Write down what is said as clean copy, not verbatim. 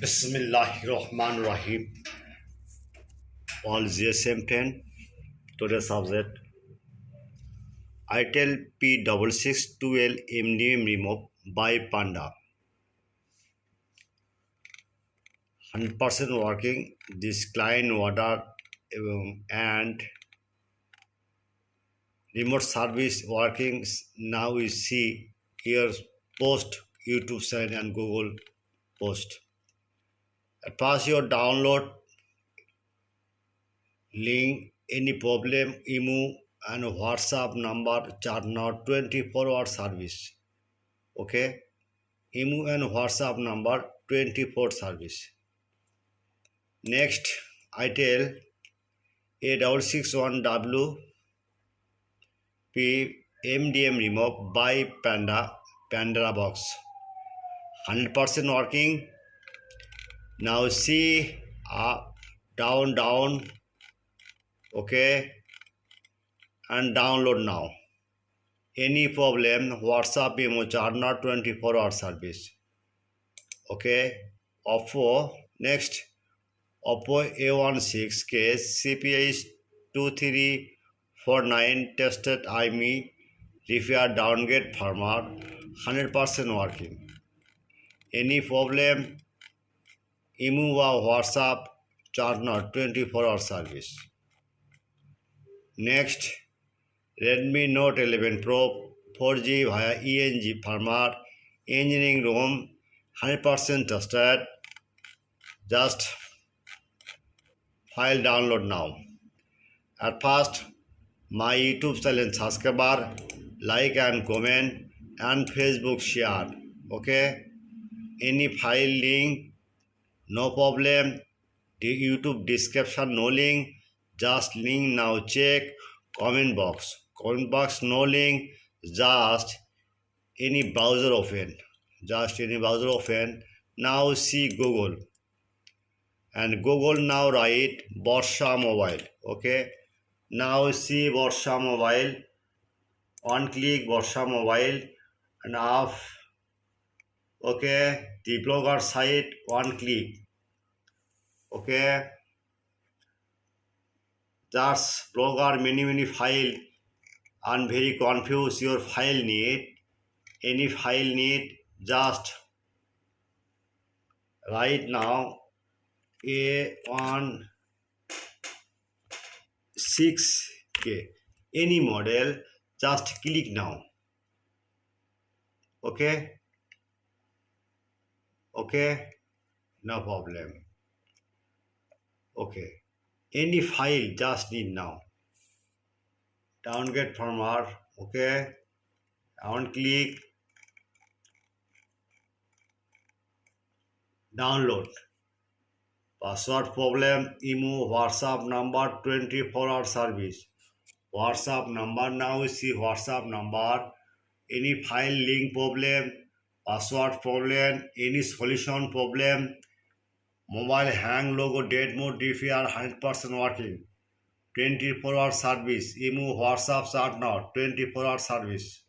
Bismillahirrahmanirrahim. All GSM 10. Today's subject. ITEL P1612 MDM remove by Panda. 100% working. This client water and remote service working. Now we see here post YouTube channel and Google post. At first your download link any problem IMEI and WhatsApp number Chat not 24-hour service. Okay, IMEI and WhatsApp number 24 service. Next, I tell A1661W P MDM remove by Panda box 100% working. Now see up down. Okay, and download now. Any problem WhatsApp IMEI Chat not 24-hour service. Okay, OPPO. Next, OPPO A16K CPH2349 tested IMEI repair downgrade firmware 100% working. Any problem IMEI or WhatsApp Chat not 24-hour service. Next, Redmi Note 11 Pro 4G via ENG firmware engineering ROM 100% tested. Just file download now. At first, my YouTube channel subscriber, like and comment and Facebook share. Okay, any file link, no problem. The YouTube description no link, just link now check. Comment box no link, just any browser open. Now see Google and Google now write Borsha mobile. Okay, now see Borsha mobile. On click Borsha mobile and off. Okay, the blogger site one click. Okay, just blogger many file and very confused your file need. Any file need, just right now A16K any model, just click now. Okay, no problem. Okay, any file just need now. Downgrade firmware. Okay, on click download. Password problem IMEI WhatsApp number 24-hour service. WhatsApp number now see WhatsApp number. Any file link problem, password problem, any solution problem, mobile hang logo dead mode DVR 100% working. 24-hour service IMEI WhatsApp Chat not 24-hour service.